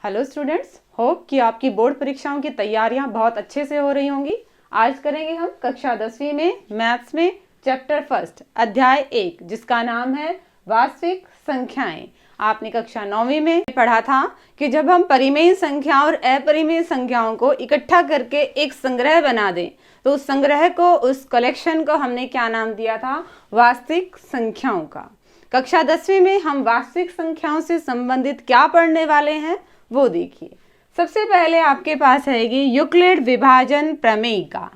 Hello students, hope कि आपकी board परीक्षाओं की तैयारियां बहुत अच्छे से हो रही होंगी। आज करेंगे हम कक्षा 10वीं में मैथ्स में चैप्टर फर्स्ट अध्याय 1 जिसका नाम है वास्तविक संख्याएं। आपने कक्षा 9वीं में पढ़ा था कि जब हम परिमेय संख्या और अपरिमेय संख्याओं को इकट्ठा करके एक संग्रह बना दें तो उस संग्रह को, उस कलेक्शन को हमने क्या नाम दिया था? वास्तविक संख्याओं का। कक्षा 10वीं में हम वास्तविक संख्याओं से संबंधित क्या पढ़ने वाले हैं वो देखिए। सबसे पहले आपके पास रहेगी यूक्लिड विभाजन प्रमेयिका।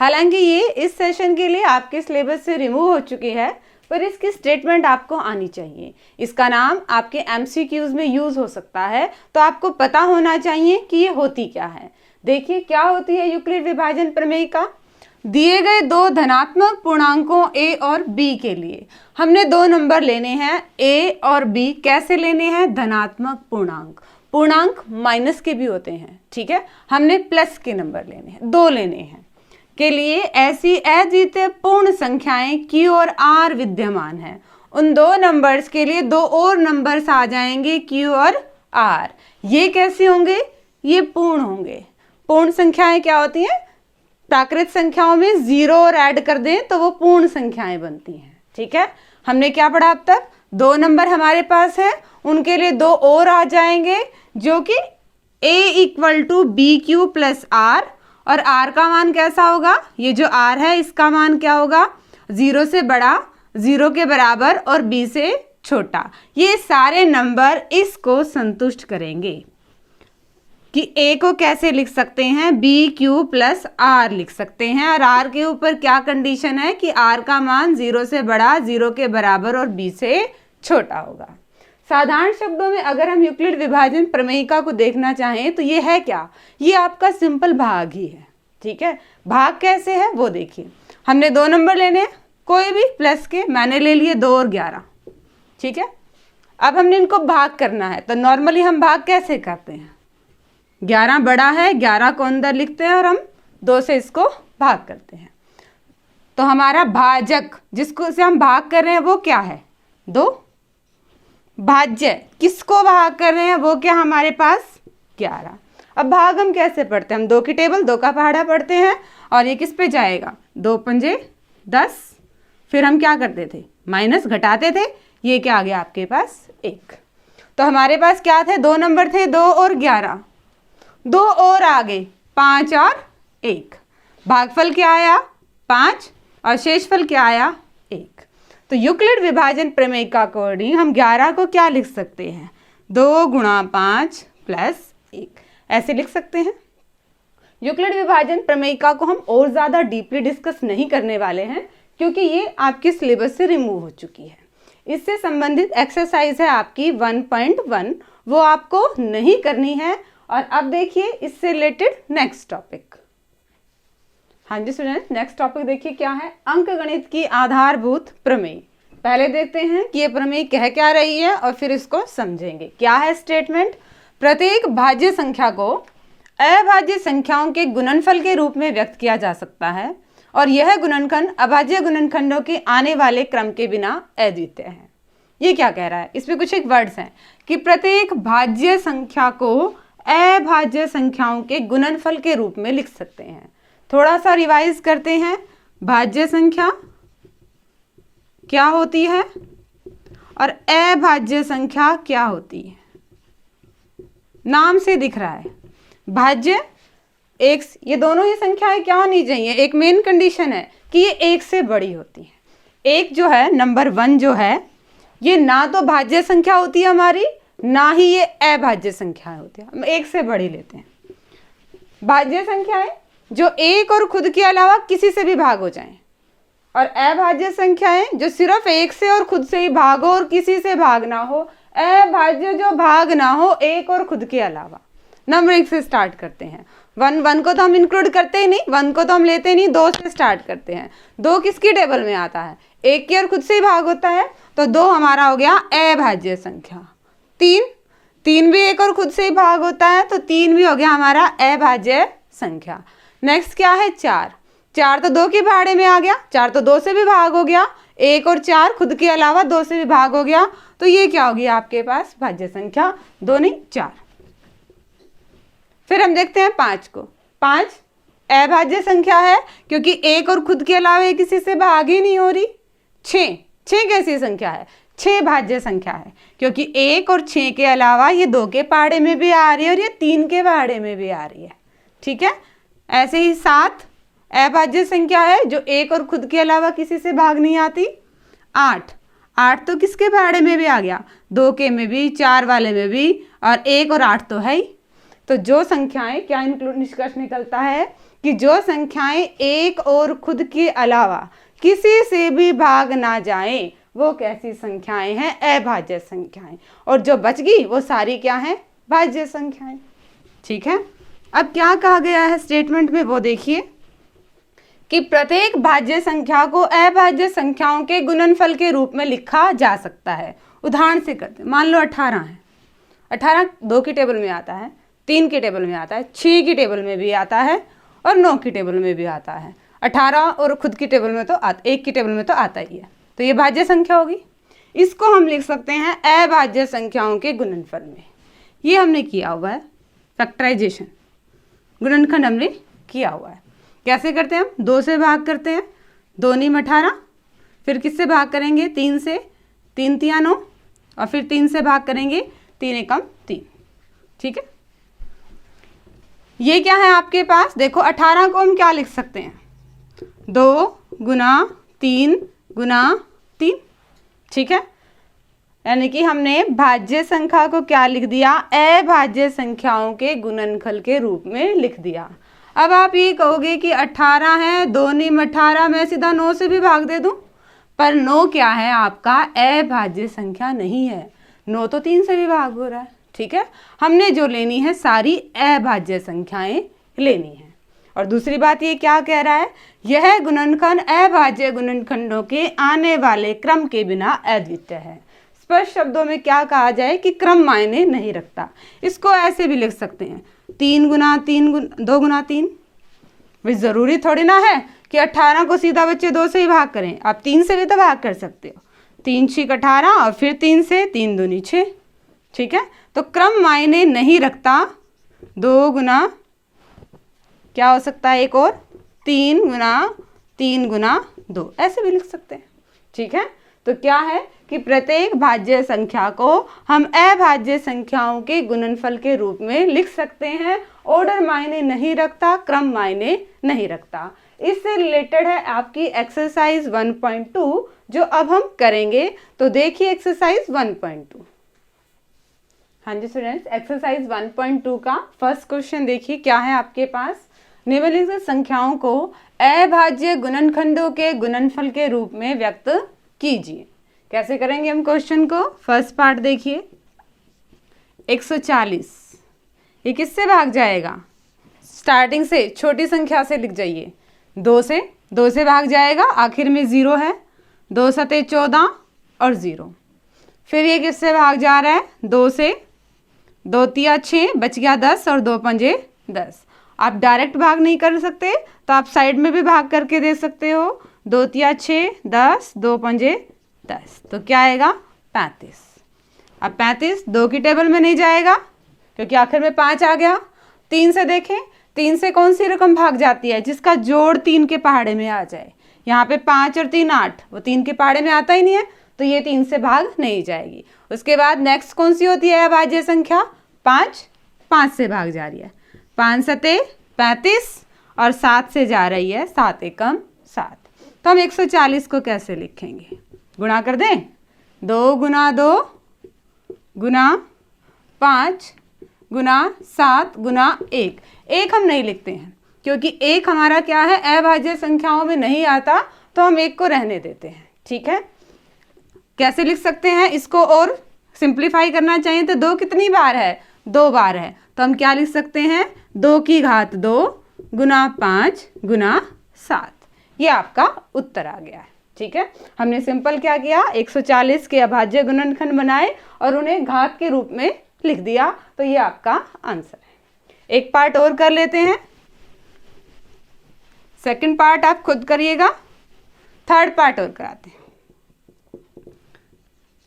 हालांकि ये इस सेशन के लिए आपके सिलेबस से रिमूव हो चुकी है, पर इसकी स्टेटमेंट आपको आनी चाहिए। इसका नाम आपके एमसीक्यूज में यूज हो सकता है, तो आपको पता होना चाहिए कि ये होती क्या है। देखिए क्या होती है यूक्लिड विभाजन प्रमेयिका। दिए गए दो धनात्मक पूर्णांकों a और b के लिए हमने दो नंबर लेने हैं a और b। कैसे लेने हैं? धनात्मक पूर्णांक। पूर्णांक माइनस के भी होते हैं, ठीक है। हमने प्लस के नंबर लेने हैं, दो लेने हैं। के लिए ऐसी अद्वितीय पूर्ण संख्याएं q और r विद्यमान है। उन दो नंबर्स के लिए दो और नंबर्स आ जाएंगे q और r। ये कैसे होंगे? ये पूर्ण होंगे। पूर्ण संख्याएं क्या होती हैं? प्राकृत संख्याओं में जीरो और ऐड कर दें तो वो पूर्ण संख्याएं बनती हैं, ठीक है। हमने क्या पढ़ा अब तक? दो नंबर हमारे पास है, उनके लिए दो और आ जाएंगे जो कि a = bq + r। और r का मान कैसा होगा? ये जो r है इसका मान क्या होगा? 0 से बड़ा, 0 के बराबर और b से छोटा। ये सारे नंबर इसको संतुष्ट करेंगे कि a को कैसे लिख सकते हैं? bq + r लिख सकते हैं। और r के ऊपर क्या कंडीशन है कि r का मान 0 से बड़ा, 0 के बराबर और b से छोटा होगा। साधारण शब्दों में अगर हम यूक्लिड विभाजन प्रमेयिका को देखना चाहें तो ये है क्या? ये आपका सिंपल भाग ही है, ठीक है। भाग कैसे है वो देखिए। हमने दो नंबर लेने हैं, कोई भी प्लस के। मैंने ले लिए 2 और 11, ठीक है। अब हमने इनको भाग करना है, तो नॉर्मली हम भाग कैसे करते हैं? 11 बड़ा है, 11 को अंदर लिखते हैं और हम 2 से इसको भाग करते हैं। तो हमारा भाजक जिसको से हम भाग कर रहे हैं वो क्या है? 2। भाज्य किसको भाग कर रहे हैं? वो क्या हमारे पास? 11। अब भाग हम कैसे पढ़ते हैं? हम 2 की टेबल, 2 का पहाड़ा पढ़ते हैं। और ये किस पे जाएगा? 2 पंजे 10। फिर हम क्या करते थे? माइनस घटाते थे। ये क्या आ गया आपके पास? 1। तो हमारे पास क्या थे? 2 नंबर थे, 2 और 11। 2 और आ गए, 5 और 1। भागफल क्या आया? 5। और शेषफल क्या आया? 1। तो यूक्लिड विभाजन प्रमेय का अकॉर्डिंग हम 11 को क्या लिख सकते हैं? 2 × 5 + 1 ऐसे लिख सकते हैं। यूक्लिड विभाजन प्रमेयिका को हम और ज़्यादा डीपली डिस्कस नहीं करने वाले हैं क्योंकि ये आपके सिलेबस से रिमूव हो चुकी है। इससे संबंधित एक्सरसाइज है आपकी 1.1, वो आपको नहीं करनी है। और अब देखिए इससे रिलेटेड नेक्स्ट टॉपिक। हाँ जी स्टूडेंट, नेक्स्ट टॉपिक देखिए क्या है? अंकगणित की आधारभूत प्रमेय। पहले देखते हैं कि ये प्रमेय कह क्या रही है और फिर इसको समझेंगे। क्या है स्टेटमेंट? प्रत्येक भाज्य संख्या को अभाज्य संख्याओं के गुणनफल के रूप में व्यक्त किया जा सकता है और यह गुणनखंड अभाज्य गुणनखंडों के आने वाले क्रम के बिना अद्वितीय है। ये क्या कह रहा है? इसमें कुछ एक वर्ड्स हैं कि प्रत्येक भाज्य संख्या को अभाज्य संख्याओं के गुणनफल के रूप में लिख सकते हैं। थोड़ा सा रिवाइज करते हैं। भाज्य संख्या क्या होती है और अभाज्य संख्या क्या होती है? नाम से दिख रहा है भाज्य एक, ये दोनों ही संख्याएं क्या होनी चाहिए? एक मेन कंडीशन है कि ये 1 से बड़ी होती है। एक जो है नंबर 1 जो है ये ना तो भाज्य संख्या होती है हमारी, ना ही ये अभाज्य संख्या होती है। हम 1 से बड़ी लेते हैं। भाज्य संख्याएं जो 1 और खुद के अलावा किसी से भी भाग हो जाएं, और अभाज्य संख्याएं जो सिर्फ 1 से और खुद से ही भाग हो और किसी से भाग ना हो। अभाज्य जो भाग ना हो 1 और खुद के अलावा। नंबर 1 से स्टार्ट करते हैं। 1 को तो हम इंक्लूड करते ही नहीं, 1 को तो हम लेते नहीं। 2 से स्टार्ट करते हैं। 2 किसकी टेबल में आता है? 1 की और खुद से ही भाग होता है, तो 2 हमारा हो गया अभाज्य संख्या। 3 भी 1 और खुद से ही भाग होता है, तो 3 भी हो गया हमारा अभाज्य संख्या। नेक्स्ट क्या है? 4 तो 2 के भाड़े में आ गया। 4 तो 2 से भी भाग हो गया। 1 और 4 खुद के अलावा 2 से भी भाग हो गया, तो ये क्या होगी आपके पास? भाज्य संख्या 2 नहीं 4। फिर हम देखते हैं 5 को। 5 अभाज्य संख्या है क्योंकि एक और खुद के अलावा ये किसी से भाग ही नहीं हो रही। 6 कैसी संख्या है? 6 भाज्य संख्या है क्योंकि 1 और 6 के अलावा ये 2 के पहाड़े में भी आ रही है और ये 3 के पहाड़े में भी आ रही है। ठीक है, ऐसे ही 7 अभाज्य संख्या है जो 1 और खुद के अलावा किसी से भाग नहीं आती। 8 तो किसके पहाड़े में भी आ गया? 2 के में भी, 4 वाले में भी, और 1 और 8 तो है ही। तो जो संख्याएं, क्या निष्कर्ष निकलता है कि जो संख्याएं 1 और खुद के अलावा किसी से भी भाग ना जाएं वो कैसी संख्याएं हैं? अभाज्य संख्याएं। और जो बच गई वो सारी क्या हैं? भाज्य संख्याएं। ठीक है, अब क्या कहा गया है स्टेटमेंट में वो देखिए कि प्रत्येक भाज्य संख्या को अभाज्य संख्याओं के गुणनफल के रूप में लिखा जा सकता है। उदाहरण से करते हैं, मान लो 18 है। 18 2 की टेबल में आता है, 3 की टेबल में आता है, 6 की टेबल में भी आता है और 9 की टेबल में भी आता है। 18 और खुद की टेबल में तो 1 की टेबल में तो आता ही है, तो ये भाज्य संख्या होगी। इसको हम लिख सकते हैं अभाज्य संख्याओं के गुणनफल में। ये हमने किया हुआ है फैक्टराइजेशन, गुणनखंड हमने किया हुआ है। कैसे करते हैं हम? 2 से भाग करते हैं, 2 × 18, फिर किससे भाग करेंगे? 3 से, 3 × 3 = 9, और फिर 3 से भाग करेंगे, 3 × 1 = 3। ठीक है, ये क्या है आपके पास? देखो 18 को हम क्या लिख सकते हैं? 2 × 3 × 3। ठीक है, यानी कि हमने भाज्य संख्या को क्या लिख दिया? अभाज्य संख्याओं के गुणनफल के रूप में लिख दिया। अब आप ये कहोगे कि 18 है, 2 × 18, मैं सीधा 9 से भी भाग दे दूं, पर 9 क्या है? आपका अभाज्य संख्या नहीं है। 9 तो 3 से भी भाग हो रहा है। ठीक है, हमने जो लेनी है सारी अभाज्य संख्याएं लेनी है। और दूसरी बात ये क्या कह रहा है? यह गुणनखंड अभाज्य गुणनखंडों के आने वाले क्रम के बिना अद्वितीय है। स्पष्ट शब्दों में क्या कहा जाए कि क्रम मायने नहीं रखता। इसको ऐसे भी लिख सकते हैं, 3 × 3 2 × 3। भाई जरूरी थोड़ी ना है कि 18 को सीधा बच्चे 2 से ही भाग करें, आप 3 से भी तो भाग कर सकते हो। 3 × 6 = 18 और फिर 3 से, 3 × 2 = 6। ठीक है, तो क्रम मायने नहीं रखता। 2 × क्या हो सकता है? एक और 3 × 3 × 2, ऐसे भी लिख सकते हैं। ठीक है, तो क्या है कि प्रत्येक भाज्य संख्या को हम अभाज्य संख्याओं के गुणनफल के रूप में लिख सकते हैं। ऑर्डर मायने नहीं रखता, क्रम मायने नहीं रखता। इससे रिलेटेड है आपकी एक्सरसाइज 1.2 जो अब हम करेंगे। तो देखिए एक्सरसाइज 1.2। हाँ जी स्टूडेंट्स, एक्सरसाइज 1.2 का फर्स्ट क्वेश्चन देखिए क्या है आपके पास। निम्नलिखित संख्याओं को अभाज्य गुणनखंडों के गुणनफल के रूप में व्यक्त कीजिए। कैसे करेंगे हम क्वेश्चन को? फर्स्ट पार्ट देखिए, 140 ये किससे भाग जाएगा? स्टार्टिंग से छोटी संख्या से लिख जाइए। 2 से भाग जाएगा, आखिर में 0 है। 2 × 7 = 14 और 0। फिर ये किससे भाग जा रहा है? 2 से, 2 × 3 = 6, बच गया 10 और 2 × 5 = 10। आप डायरेक्ट भाग नहीं कर सकते तो आप साइड में भी भाग करके दे सकते हो। 2 × 3 = 6, 10, 2 × 5 = 10, तो क्या आएगा? 35। अब 35 2 की टेबल में नहीं जाएगा क्योंकि आखिर में 5 आ गया। 3 से देखें, 3 से कौन सी रकम भाग जाती है? जिसका जोड़ 3 के पहाड़े में आ जाए। यहाँ पे 5 और 3 8, वो 3 के पहाड़े में आता ही नहीं है, तो ये 3 से भाग नहीं जाएगी। उसके बाद नेक्स्ट कौन सी होती है अभाज्य संख्या? 5 से भाग जा रही है। 5 × 7 = 35 और 7 से जा रही है, 7 × 1 = 7। तो हम 140 को कैसे लिखेंगे? गुणा कर दें, 2 × 2 × 5 × 7 × 1। 1 हम नहीं लिखते हैं क्योंकि 1 हमारा क्या है? अभाज्य संख्याओं में नहीं आता, तो हम 1 को रहने देते हैं। ठीक है, कैसे लिख सकते हैं इसको? और सिंप्लीफाई करना चाहिए तो 2 कितनी बार है? 2 बार है, तो हम क्या लिख सकते हैं? 2 की घात 2 × 5 × 7। ये आपका उत्तर आ गया है। ठीक है, हमने सिंपल क्या किया? 140 के अभाज्य गुणनखंड बनाए और उन्हें घात के रूप में लिख दिया, तो ये आपका आंसर है। एक पार्ट और कर लेते हैं, सेकंड पार्ट आप खुद करिएगा, थर्ड पार्ट और कराते हैं।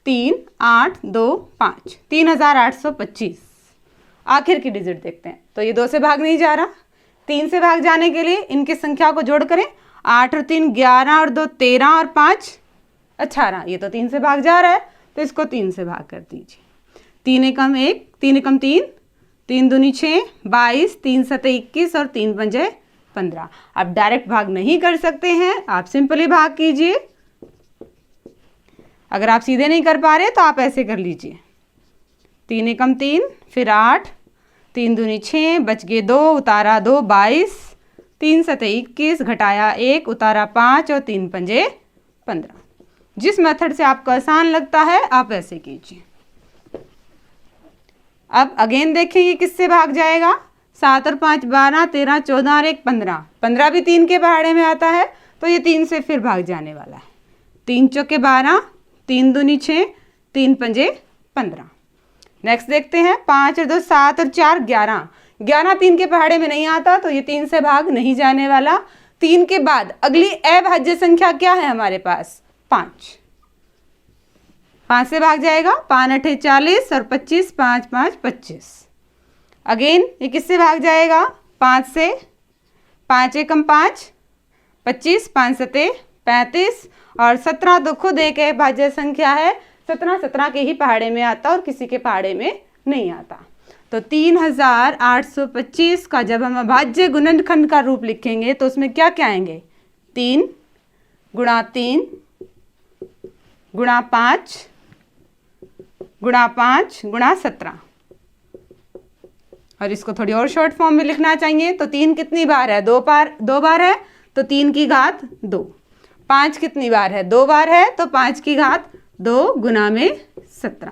3 8 2 5 3825। आखिर की डिजिट देखते हैं। तो ये 2 से भाग नहीं जा रहा, 3 से भाग जाने के लिए इनकी संख्या को जोड़ करें। 8 और 3 11 और 2 13 और 5 18। ये तो 3 से भाग जा रहा है, तो इसको 3 से भाग कर दीजिए। 3 एकम 1, 3 एकम 3, 3 दूनी 6, 22, 3 सते 21 और 3 पंजे 15। आप डायरेक्ट भाग नहीं कर सकते हैं, आप सिंपली भाग कीजिए। अगर आप सीधे नहीं कर पा रहे तो आप ऐसे कर लीजिए। 3 एकम 3, फिर 8, 3 दूनी 6, बच गए 2, उतारा 2 22, 3 सते 21, घटाया 1, उतारा 5 और 3 पंजे 15। जिस मेथड से आपको आसान लगता है आप ऐसे कीजिए। अब अगेन देखिए ये किससे भाग जाएगा। 7 और 5 12, 13 14 और 1 15। 15 भी 3 के पहाड़े में आता है, तो ये 3 से फिर भाग जाने वाला है। 3 चौके 12, 3 दूनी 6, 3 पंजे 15। नेक्स्ट देखते हैं 5 और 2 7 और 4 11। 11 3 के पहाड़े में नहीं आता, तो ये 3 से भाग नहीं जाने वाला। 3 के बाद अगली अभाज्य संख्या क्या है हमारे पास, 5। 5 से भाग जाएगा, 5 8 40 और 25, 5 5 25। अगेन ये किससे भाग जाएगा, 5 से। 5 एकम 5, 25, 5 सते 35 और 17 तो खुद एक अभाज्य संख्या है। 17 17 के ही पहाड़े में आता और किसी के पहाड़े में नहीं आता। तो 3825 का जब हम अभाज्य गुणनखंड का रूप लिखेंगे तो उसमें क्या क्या आएंगे, 3 गुणा 3 गुणा 5 गुणा 5 गुणा 17। और इसको थोड़ी और शॉर्ट फॉर्म में लिखना चाहिए तो 3 कितनी बार है, 2 बार है, तो 3 की घात 2। 5 कितनी बार है, 2 बार है, तो 5 की घात 2 गुना में 17।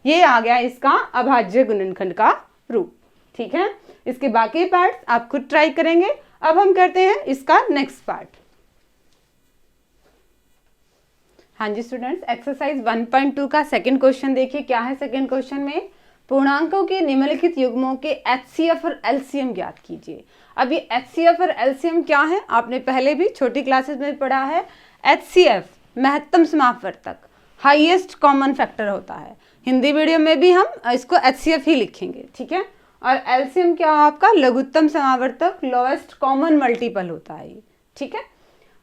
ये आ गया इसका अभाज्य गुणनखंड का रूप। ठीक है, इसके बाकी पार्ट आप खुद ट्राई करेंगे। अब हम करते हैं इसका नेक्स्ट पार्ट। हाँ जी स्टूडेंट्स, एक्सरसाइज 1.2 का सेकंड क्वेश्चन देखिए क्या है। सेकंड क्वेश्चन में पूर्णांकों के निम्नलिखित युग्मों के एचसीएफ और एलसीएम ज्ञात कीजिए। अभी एचसीएफ और एलसीएम क्या है, आपने पहले भी छोटी क्लासेस में पढ़ा है। एचसीएफ महत्तम समापवर्तक, हाईएस्ट कॉमन फैक्टर होता है। हिंदी वीडियो में भी हम इसको एचसीएफ ही लिखेंगे, ठीक है। और एलसीएम क्या है आपका, लघुत्तम समावर्तक, लोएस्ट कॉमन मल्टीपल होता है ये, ठीक है।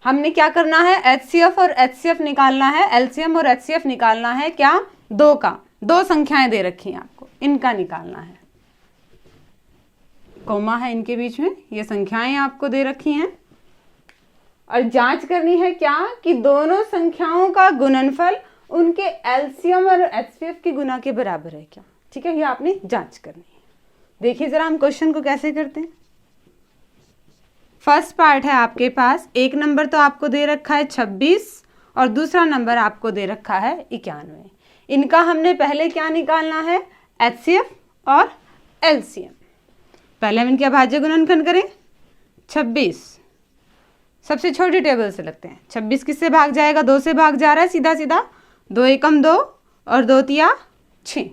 हमने क्या करना है, एचसीएफ और एचसीएफ निकालना है। एलसीएम और एचसीएफ निकालना है क्या, 2 का। 2 संख्याएं दे रखी हैं आपको, इनका निकालना है। कोमा है इनके बीच में, ये संख्याएं आपको दे रखी हैं और जांच करनी है क्या कि दोनों संख्याओं का गुणनफल उनके एलसीएम और एचसीएफ के गुना के बराबर है क्या, ठीक है। ये आपने जांच करनी है। देखिए जरा हम क्वेश्चन को कैसे करते हैं। फर्स्ट पार्ट है आपके पास, एक नंबर तो आपको दे रखा है 26 और दूसरा नंबर आपको दे रखा है 91। इनका हमने पहले क्या निकालना है, एचसीएफ और एलसीएम। पहले हम इनके अभाज्य गुणनखंड करें। 26 सबसे छोटी टेबल से लगते हैं। 26 किससे भाग जाएगा, 2 से भाग जा रहा है सीधा सीधा। 2 एकम 2 और 2 तिया 6।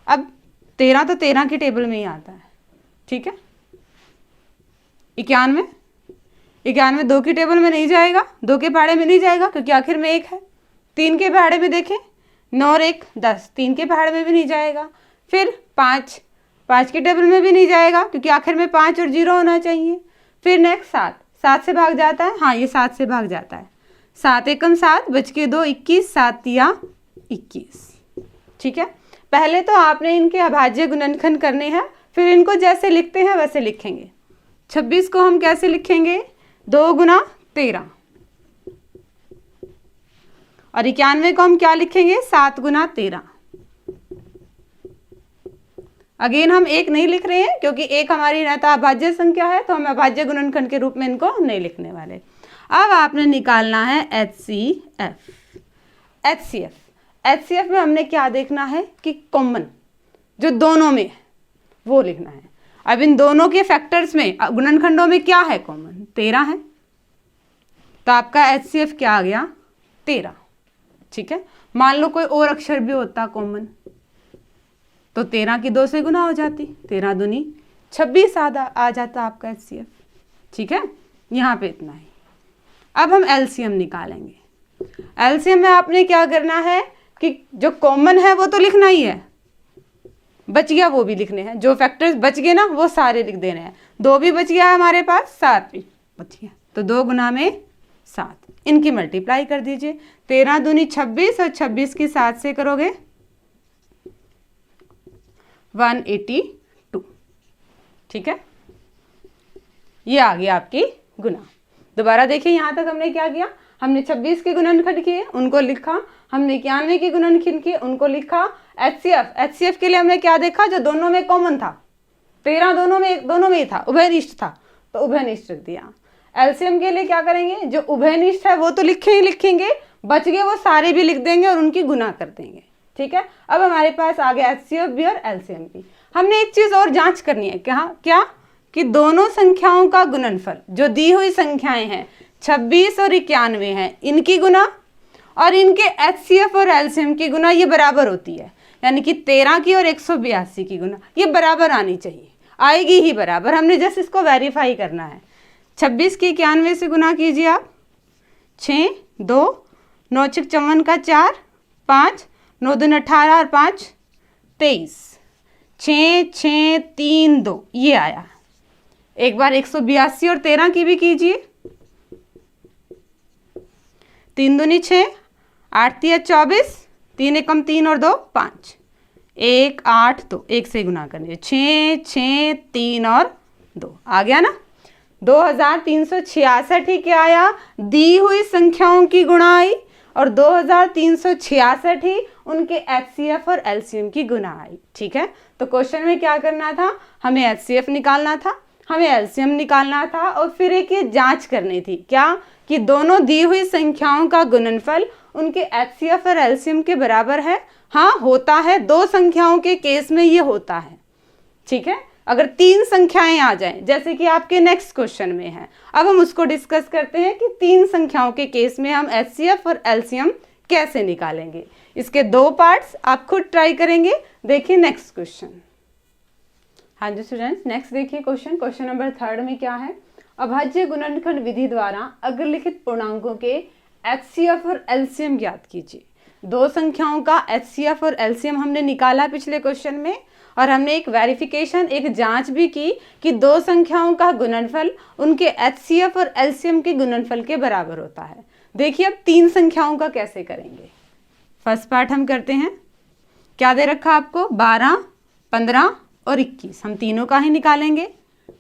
अब 13 तो 13 की टेबल में ही आता है, ठीक है। 91 2 की टेबल में नहीं जाएगा, 2 के पहाड़े में नहीं जाएगा क्योंकि आखिर में 1 है। 3 के पहाड़े में देखें, 9 और 1 10, 3 के पहाड़े में भी नहीं जाएगा। फिर 5 की टेबल में भी नहीं जाएगा क्योंकि आखिर में 5 और 0 होना चाहिए। फिर नेक्स्ट 7 से भाग जाता है, हाँ ये 7 से भाग जाता है। 7 एकम 7, बच के 2 21, 7 तिया 21, ठीक है। पहले तो आपने इनके अभाज्य गुणनखंड करने हैं, फिर इनको जैसे लिखते हैं वैसे लिखेंगे। 26 को हम कैसे लिखेंगे, 2 गुना 13 और 91 को हम क्या लिखेंगे, 7 गुना 13। अगेन हम 1 नहीं लिख रहे हैं क्योंकि 1 हमारी रहता अभाज्य संख्या है, तो हम अभाज्य गुणनखंड के रूप में इनको नहीं लिखने वाले। अब आपने निकालना है एचसीएफ। एचसीएफ में हमने क्या देखना है कि कॉमन जो दोनों में वो लिखना है। अब इन दोनों के फैक्टर्स में गुणनखंडों में क्या है कॉमन, 13 है, तो आपका एचसीएफ क्या आ गया, 13, ठीक है। मान लो कोई और अक्षर भी होता कॉमन, तो 13 की 2 से गुना हो जाती, 13 दूनी 26 आ जाता आपका एचसीएफ, ठीक है। यहाँ पे इतना ही। अब हम एलसीएम निकालेंगे। एलसीएम में आपने क्या करना है कि जो कॉमन है वो तो लिखना ही है, बच गया वो भी लिखने हैं, जो फैक्टर्स बच गए ना वो सारे लिख देने हैं। 2 भी बच गया हमारे पास, 7 भी बच गया, तो 2 गुना में 7, इनकी मल्टीप्लाई कर दीजिए। 13 दूनी 26 और 26 की 7 से करोगे 182। ठीक है, ये आ गया आपकी गुना। दोबारा देखिए, यहाँ तक हमने क्या किया, हमने 26 के गुणनखंड किए, उनको लिखा, हमने 91 के गुणनखंड किए, उनको लिखा। एचसीएफ के लिए हमने क्या देखा, जो दोनों में कॉमन था, 13 दोनों में ही था, उभयनिष्ठ था, तो उभयनिष्ठ रख दिया। एलसीएम के लिए क्या करेंगे, जो उभयनिष्ठ है वो तो लिखेंगे, बच गए वो सारे भी लिख देंगे और उनकी गुना कर देंगे। ठीक है, अब हमारे पास आ गया एचसीएफ भी और एलसीएम भी। हमने एक चीज और जांच करनी है, क्या कि दोनों संख्याओं का गुणनफल, जो दी हुई संख्याएं हैं 26 और 91 हैं, इनकी गुना और इनके एचसीएफ और एलसीएम की गुना ये बराबर होती है। यानी कि 13 की और 182 की गुना ये बराबर आनी चाहिए, आएगी ही बराबर। हमने जस्ट इसको वेरीफाई करना है। 26 की 91 से गुना कीजिए आप, 6 2 9 6 54 का 4 5 9 2 18 और 5 23 6 6 3 2 ये आया। एक बार 182 और 13 की भी कीजिए, 3 दूनी 6 8 3 24 3 एकम 3 और 2 5 1 8 2 1 से गुना करने 6 6 3 और 2 आ गया ना। 2366 ही क्या आया, दी हुई संख्याओं की गुणा आई, और 2366 ही उनके एचसीएफ और एलसीएम की गुणा आई। ठीक है, तो क्वेश्चन में क्या करना था, हमें एचसीएफ निकालना था, हमें एलसीएम निकालना था, और फिर एक ये जांच करनी थी, क्या कि दोनों दी हुई संख्याओं का गुणनफल उनके एचसीएफ और एलसीएम के बराबर है। हाँ होता है, 2 संख्याओं के केस में ये होता है। ठीक है, अगर 3 संख्याएं आ जाएं, जैसे कि आपके नेक्स्ट क्वेश्चन में है, अब हम उसको डिस्कस करते हैं कि 3 संख्याओं के केस में हम एचसीएफ और एलसीएम कैसे निकालेंगे। इसके 2 पार्ट्स आप खुद ट्राई करेंगे। देखिए नेक्स्ट क्वेश्चन। हाँ जी स्टूडेंट्स, नेक्स्ट देखिए क्वेश्चन नंबर 3 में क्या है, अभाज्य गुणनखंड विधि द्वारा अग्रलिखित पूर्णांकों के एचसीएफ और एलसीएम ज्ञात कीजिए। 2 संख्याओं का एचसीएफ और एलसीएम हमने निकाला पिछले क्वेश्चन में, और हमने एक वेरिफिकेशन, एक जांच भी की कि 2 संख्याओं का गुणनफल उनके एचसीएफ और एलसीएम के गुणनफल के बराबर होता है। देखिए अब 3 संख्याओं का कैसे करेंगे। फर्स्ट पार्ट हम करते हैं, क्या दे रखा आपको, 12 15 और 21, हम तीनों का ही निकालेंगे।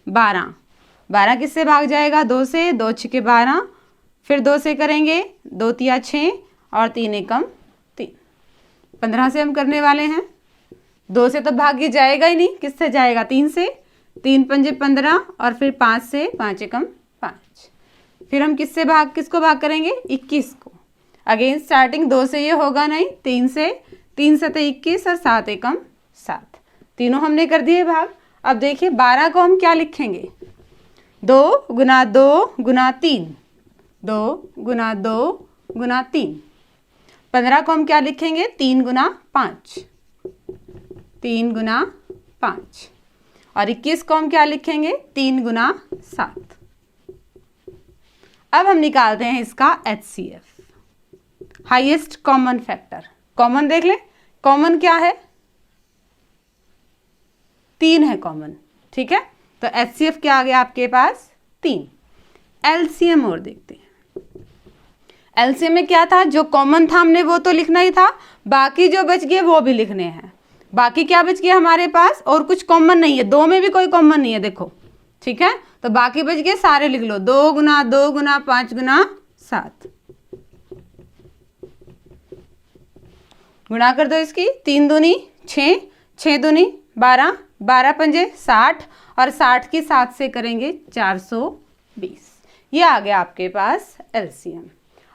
12 किससे भाग जाएगा, 2 से, 2 6 12, फिर 2 से करेंगे, 2 3 6 और 3 एकम 3। 15 से हम करने वाले हैं, 2 से तो भाग ही जाएगा ही नहीं, किससे जाएगा, 3 से, 3 पंजे 15 और फिर 5 से, 5 एकम 5। फिर हम किसको भाग करेंगे, 21 को। अगेन स्टार्टिंग 2 से ये होगा नहीं, 3 से, 3 7 21 और 7 एकम 7, तीनों हमने कर दिए भाग। अब देखिए 12 को हम क्या लिखेंगे, 2 गुना 2 गुना 3, 2 गुना 2 गुना 3। 15 को हम क्या लिखेंगे, 3 गुना 5, 3 गुना 5। और 21 को हम क्या लिखेंगे, 3 गुना 7। अब हम निकालते हैं इसका HCF, highest common factor. Common देख लें, कॉमन क्या है, 3 है कॉमन। ठीक है, तो एचसीएफ क्या आ गया आपके पास, 3। एलसीएम और देखते हैं, एलसीएम में क्या था, जो कॉमन था हमने वो तो लिखना ही था, बाकी जो बच गए वो भी लिखने हैं। बाकी क्या बच गया हमारे पास, और कुछ कॉमन नहीं है, 2 में भी कोई कॉमन नहीं है देखो। ठीक है, तो बाकी बच गए सारे लिख लो, 2 गुना 2 गुना 5 गुना 7। गुणा कर दो इसकी, 3 दूनी 6, 6 दूनी 12, 12 पंजे 60 और 60 की 7 से करेंगे 420। ये आ गया आपके पास एलसीएम।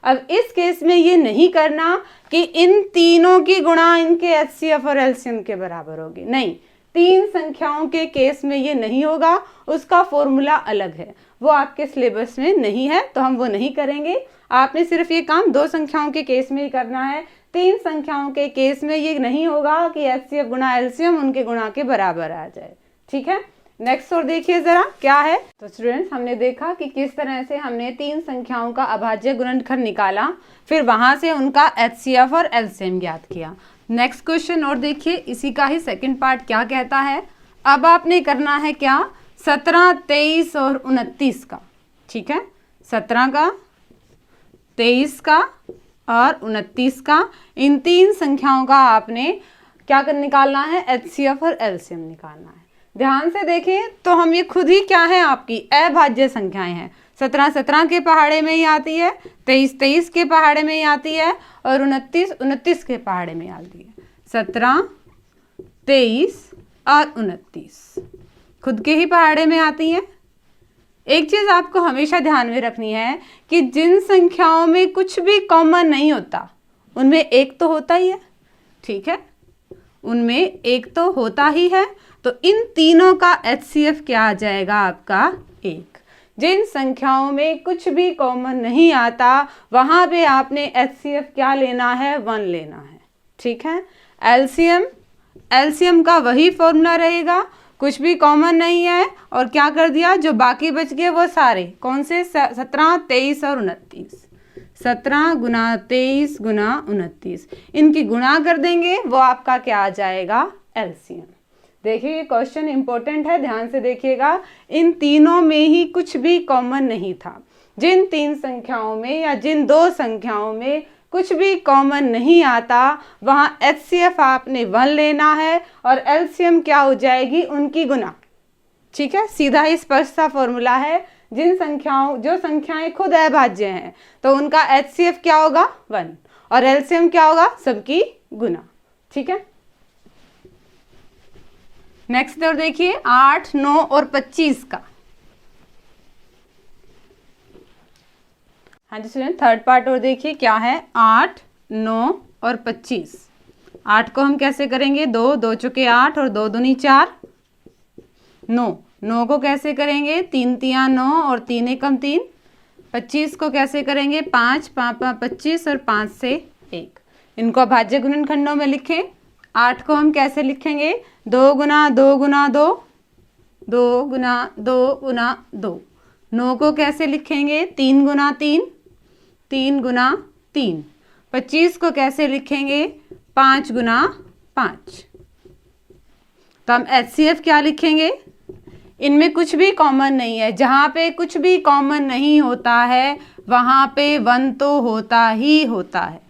अब इस केस में ये नहीं करना कि इन तीनों की गुणा इनके एचसीएफ और एलसीएम के बराबर होगी, नहीं, 3 संख्याओं के केस में ये नहीं होगा, उसका फॉर्मूला अलग है, वो आपके सिलेबस में नहीं है, तो हम वो नहीं करेंगे। आपने सिर्फ ये काम 2 संख्याओं के केस में ही करना है। 3 संख्याओं के केस में ये नहीं होगा कि एचसीएफ गुणा एलसीएम उनके गुणा के बराबर आ जाए। ठीक है, नेक्स्ट और देखिए जरा क्या है। तो स्टूडेंट्स, हमने देखा कि किस तरह से हमने 3 संख्याओं का अभाज्य गुणनखंड निकाला, फिर वहां से उनका एचसीएफ और एलसीएम ज्ञात किया। नेक्स्ट क्वेश्चन और देखिए, इसी का ही सेकंड पार्ट क्या कहता है। अब आपने करना है क्या, 17, 23 और 29 का। ठीक है, 17 का, 23 का और 29 का, इन तीन संख्याओं का आपने क्या कर निकालना है, एचसीएफ और एलसीएम निकालना है। ध्यान से देखें तो हम ये खुद ही क्या है, आपकी अभाज्य संख्याएं हैं। 17 17 के पहाड़े में ही आती है, 23 23 के पहाड़े में ही आती है और 29 29 के पहाड़े में आती है। 17 23 और 29 खुद के ही पहाड़े में आती हैं। एक चीज आपको हमेशा ध्यान में रखनी है कि जिन संख्याओं में कुछ भी कॉमन नहीं होता उनमें एक तो होता ही है। ठीक है, उनमें एक तो होता ही है। तो इन तीनों का एचसीएफ क्या आ जाएगा, आपका 1। जिन संख्याओं में कुछ भी कॉमन नहीं आता वहां पे आपने एचसीएफ क्या लेना है, 1 लेना है। ठीक है, एलसीएम का वही फॉर्मूला रहेगा, कुछ भी कॉमन नहीं है और क्या कर दिया, जो बाकी बच गए वो सारे कौन से, 17 23 और 29। 17 गुना 23 गुना 29, इनकी गुणा कर देंगे, वो आपका क्या आ जाएगा, एलसीएम। देखिए ये क्वेश्चन इंपॉर्टेंट है, ध्यान से देखिएगा। इन तीनों में ही कुछ भी कॉमन नहीं था। जिन तीन संख्याओं में या जिन दो संख्याओं में कुछ भी कॉमन नहीं आता वहां एचसीएफ आपने 1 लेना है और एलसीएम क्या हो जाएगी, उनकी गुना। ठीक है, सीधा ही स्पष्ट सा फॉर्मूला है। जिन संख्याओं, जो संख्याएं खुद अभाज्य हैं तो उनका एचसीएफ क्या होगा, 1 और एलसीएम क्या होगा, सबकी गुना। ठीक है, नेक्स्ट और देखिए 8 9 और 25 का। हाँ जी स्टूडेंट, थर्ड पार्ट और देखिए क्या है, 8 9 और 25। 8 को हम कैसे करेंगे, 2 2 चुके 8 और 2 दूनी 4। 9 को कैसे करेंगे, 3 तिया 9 और 3 एकम 3। 25 को कैसे करेंगे, 5 5 5 25 और 5 से 1। इनको अभाज्य गुणनखंडों में लिखें। 8 को हम कैसे लिखेंगे, 2 गुना 2 गुना 2, 2 गुना 2 गुना 2। 9 को कैसे लिखेंगे, 3 गुना 3, 3 गुना 3। 25 को कैसे लिखेंगे, 5 गुना 5। तो हम एचसीएफ क्या लिखेंगे, इनमें कुछ भी कॉमन नहीं है। जहाँ पे कुछ भी कॉमन नहीं होता है वहाँ पे 1 तो होता ही होता है।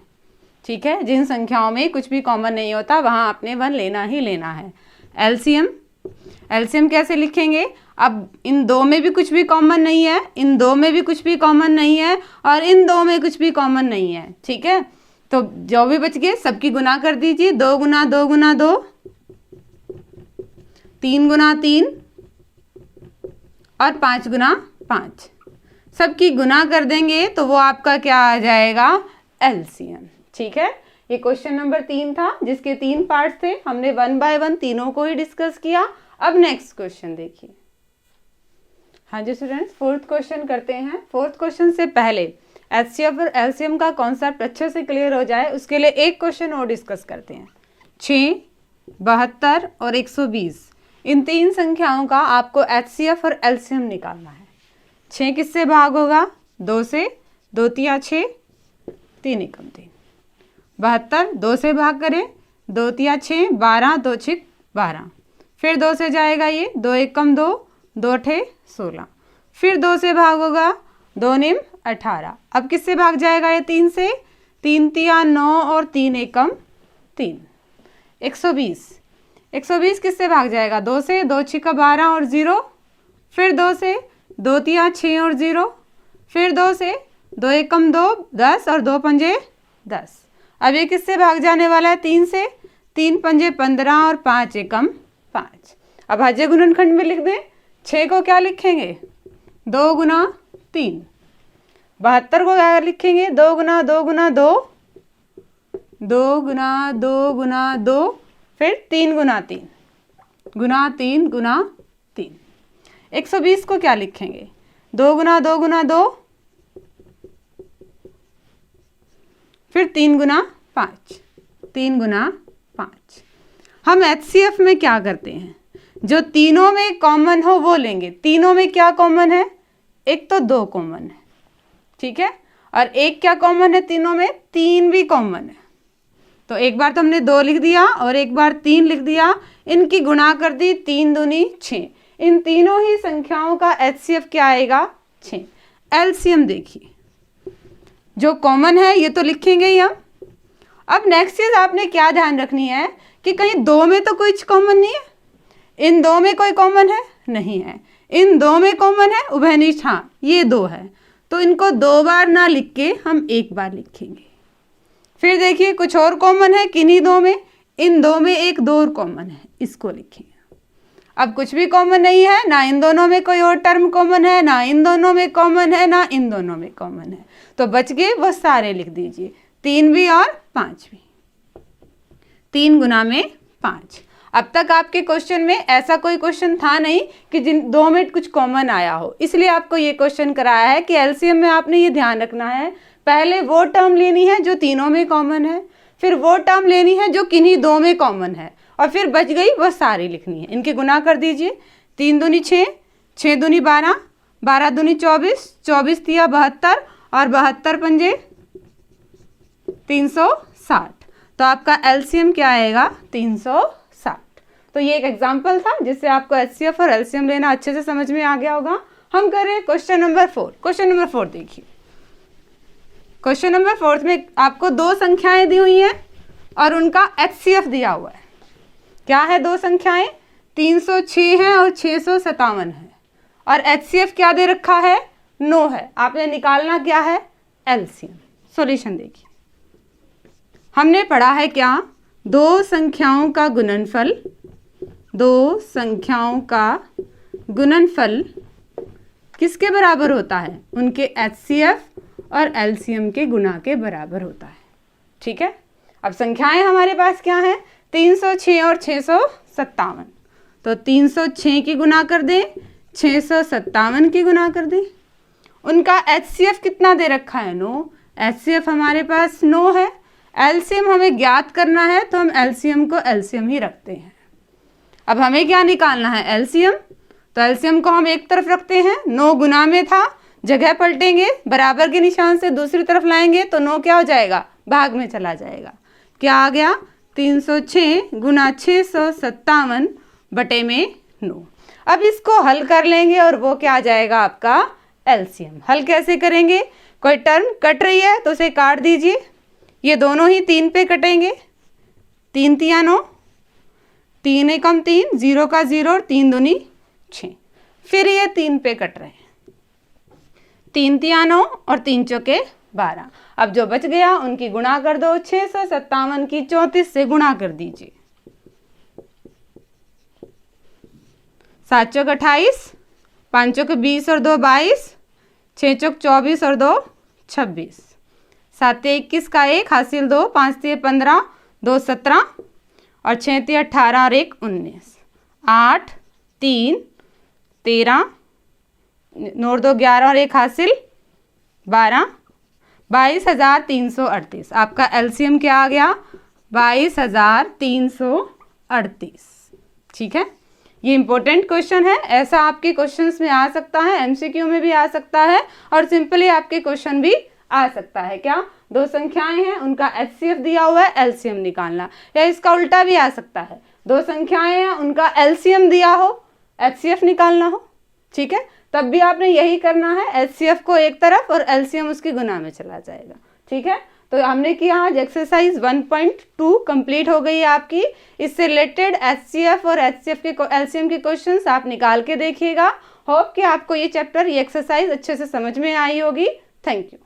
ठीक है, जिन संख्याओं में कुछ भी कॉमन नहीं होता वहाँ आपने 1 लेना ही लेना है। एलसीएम कैसे लिखेंगे, अब इन दो में भी कुछ भी कॉमन नहीं है, इन दो में भी कुछ भी कॉमन नहीं है और इन दो में कुछ भी कॉमन नहीं है। ठीक है, तो जो भी बच गए सबकी गुना कर दीजिए। 2 गुना 2 गुना 2, 3 गुना 3 और 5 गुना 5। सबकी गुना कर देंगे तो वो आपका क्या आ जाएगा, एलसीएम। ठीक है, ये क्वेश्चन नंबर 3 था जिसके 3 पार्ट्स थे। हमने 1 बाय 1 तीनों को ही डिस्कस किया। अब नेक्स्ट क्वेश्चन देखिए। हाँ जी स्टूडेंट्स, फोर्थ क्वेश्चन करते हैं। फोर्थ क्वेश्चन से पहले एचसीएफ और एलसीएम का कॉन्सेप्ट अच्छे से क्लियर हो जाए उसके लिए एक क्वेश्चन और डिस्कस करते हैं। 6, 72 और 120, इन तीन संख्याओं का आपको एचसीएफ और एलसीएम निकालना है। 6 किससे भाग होगा, 2 से, 2 तिया 6, 3 एकम 3। 72 2 से भाग करें, 2 तिया 6, 12, 2 छिक 12। फिर 2 से जाएगा ये, 2 एकम 2, 2 ठे 16। फिर 2 से भाग होगा, 2 निम 18। अब किससे भाग जाएगा ये, 3 से, 3 तिया 9 और 3 एकम 3। 120 किससे भाग जाएगा, 2 से, 2 छिका 12 और 0। फिर 2 से, 2 तिया 6 और 0। फिर 2 से, 2 एकम 2 10 और 2 पंजे 10। अब ये किससे भाग जाने वाला है, 3 से, 3 पंजे 15 और 5 एकम 5। अब अभाज्य गुणनखंड में लिख दें। 6 को क्या लिखेंगे, 2 गुना 3। 72 को क्या लिखेंगे, 2 गुना 2 गुना 2, 2 गुना 2 गुना 2। फिर 3 गुना 3 गुना 3 गुना 3। 120 को क्या लिखेंगे, 2 गुना 2 गुना 2, फिर 3 गुना 5, 3 गुना 5। हम एचसीएफ में क्या करते हैं, जो तीनों में कॉमन हो वो लेंगे। तीनों में क्या कॉमन है, एक तो 2 कॉमन है, ठीक है, और एक क्या कॉमन है, तीनों में 3 भी कॉमन है। तो एक बार तो हमने 2 लिख दिया और एक बार 3 लिख दिया, इनकी गुणा कर दी, 3 दूनी 6। इन तीनों ही संख्याओं का HCF क्या आएगा? 6। LCM देखिए, जो कॉमन है ये तो लिखेंगे ही हम। अब नेक्स्ट चीज आपने क्या ध्यान रखनी है कि कहीं 2 में तो कुछ कॉमन नहीं है, इन 2 में कोई कॉमन है नहीं है, इन 2 में कॉमन है उभयनिष्ठ, हाँ ये 2 है, तो इनको 2 बार ना लिख के हम 1 बार लिखेंगे। फिर देखिए कुछ और कॉमन है किन्हीं 2 में, इन 2 में एक 2 और कॉमन है, इसको लिखेंगे। अब कुछ भी कॉमन नहीं है, ना इन दोनों में कोई और टर्म कॉमन है, ना इन दोनों में कॉमन है, ना इन दोनों में कॉमन है, तो बच गए वो सारे लिख दीजिए, 3 भी और 5 भी। 3 गुना में 5। अब तक आपके क्वेश्चन में ऐसा कोई क्वेश्चन था नहीं कि जिन 2 में कुछ कॉमन आया हो, इसलिए आपको ये क्वेश्चन कराया है कि एलसीएम में आपने ये ध्यान रखना है, पहले वो टर्म लेनी है जो तीनों में कॉमन है, फिर वो टर्म लेनी है जो किन्हीं 2 में कॉमन है, और फिर बच गई वो सारी लिखनी है। इनके गुना कर दीजिए, 3 दूनी 6, 6 दूनी 12, 12 दूनी 24, 24 तिया 72 और 72 पंजे 360। तो आपका एलसीएम क्या आएगा? 360। तो ये एक एग्जाम्पल था जिससे आपको एचसीएफ और एलसीएम लेना अच्छे से समझ में आ गया होगा। हम करें क्वेश्चन नंबर 4। क्वेश्चन नंबर 4 देखिए, क्वेश्चन नंबर 4 में आपको 2 संख्याएं दी हुई हैं और उनका एचसीएफ दिया हुआ है। क्या है 2 संख्याएं? 306 है और 657 है, और एचसीएफ क्या दे रखा है? 9 है। आपने निकालना क्या है? एलसीएम। सॉल्यूशन देखिए, हमने पढ़ा है क्या? 2 संख्याओं का गुणनफल, 2 संख्याओं का गुणनफल किसके बराबर होता है? उनके एचसीएफ और एलसीएम के गुणा के बराबर होता है। ठीक है, अब संख्याएं हमारे पास क्या हैं? 306 और 657। तो 306 की गुना कर दें, 657 की गुना कर दें। उनका एचसीएफ कितना दे रखा है? 9। एचसीएफ हमारे पास 9 है। एलसीएम हमें ज्ञात करना है तो हम एलसीएम को एलसीएम ही रखते हैं। अब हमें क्या निकालना है? एलसीएम। तो एलसीएम को हम एक तरफ रखते हैं, 9 गुना में था, जगह पलटेंगे, बराबर के निशान से दूसरी तरफ लाएंगे तो 9 क्या हो जाएगा? भाग में चला जाएगा। क्या आ गया? 306 गुना 657 बटे में 9। अब इसको हल कर लेंगे और वो क्या आ जाएगा? आपका एलसीएम। हल कैसे करेंगे? कोई टर्म कट रही है तो उसे काट दीजिए, ये दोनों ही 3 पे कटेंगे, 3 तिया 9, 3 एकम 3, 0 का 0 और 3 दूनी 6। फिर ये 3 पे कट रहे हैं, 3 तिया 9 और 3 चौके 12। अब जो बच गया उनकी गुणा कर दो, 657 की 34 से गुणा कर दीजिए, 7 चौक 28, 5 चौक 20 और 2 22, 6 चौक 24 और 2 26, 7 21 का 1 हासिल 2, 5 तिये 15, 2 17 और 6 तिये 18 और 1 19, 8 3 13, 9 2 11 और 1 हासिल 12, 22,338। आपका एलसीएम क्या आ गया? 22,338। ठीक है, ये इंपॉर्टेंट क्वेश्चन है, ऐसा आपके क्वेश्चंस में आ सकता है, एमसीक्यू में भी आ सकता है और सिंपली आपके क्वेश्चन भी आ सकता है। क्या? 2 संख्याएं हैं, उनका एचसीएफ दिया हुआ है, एलसीएम निकालना, या इसका उल्टा भी आ सकता है, 2 संख्याएं हैं, उनका एलसीएम दिया हो, एचसीएफ निकालना हो। ठीक है, तब भी आपने यही करना है, एचसीएफ को एक तरफ और एलसीएम उसकी गुना में चला जाएगा। ठीक है, तो हमने किया आज एक्सरसाइज 1.2 कंप्लीट हो गई है आपकी। इससे रिलेटेड एचसीएफ और एचसीएफ के एलसीएम के क्वेश्चंस आप निकाल के देखिएगा। होप कि आपको ये चैप्टर, ये एक्सरसाइज अच्छे से समझ में आई होगी। Thank you.